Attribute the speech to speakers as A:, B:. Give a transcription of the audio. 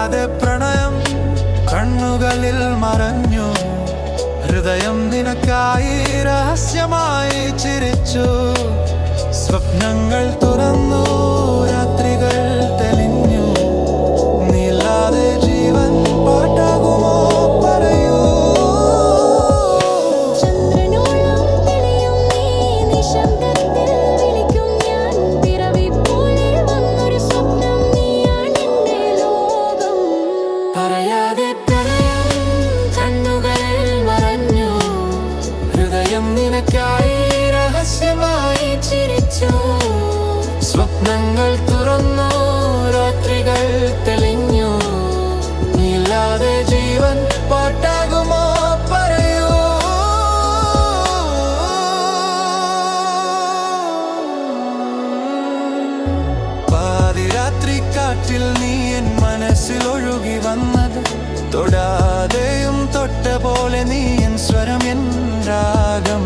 A: പറയാതെ പ്രണയം കണ്ണുകളിൽ മറഞ്ഞു. ഹൃദയം നിനക്കായി രഹസ്യമായി ചിരിച്ചു. സ്വപ്നങ്ങൾ തുറന്നു, രാത്രികൾ തെളിഞ്ഞു. നീല്ലാതെ ജീവൻ പാട്ടാകുമോ പറയൂ.
B: ചന്ദ്രനോളം തെളിയും നീ നിശബ്ദത്തിൽ വിളിക്കും ഞാൻ. പിറവി പോലെ വന്നൊരു സ്വപ്നം, നീയാണെന്റെ ലോകം.
A: പറയാതെ പ്രണയം കണ്ണുകളിൽ മറഞ്ഞു. ഹൃദയം നിനക്കായി രഹസ്യമായി ചിരിച്ചു. സ്വപ്നങ്ങൾ തുറന്നു, രാത്രികൾ തെളിഞ്ഞു. നീല്ലാതെ ജീവൻ പാട്ടാകുമോ പറയൂ. പാതിരാത്രി കാറ്റിൽ നീ എൻ മനസ്സിൽ ഒഴുകി വന്നത്. തൊടാതെയും തൊട്ട പോലെ നീ എൻ സ്വരം, എൻ രാഗം.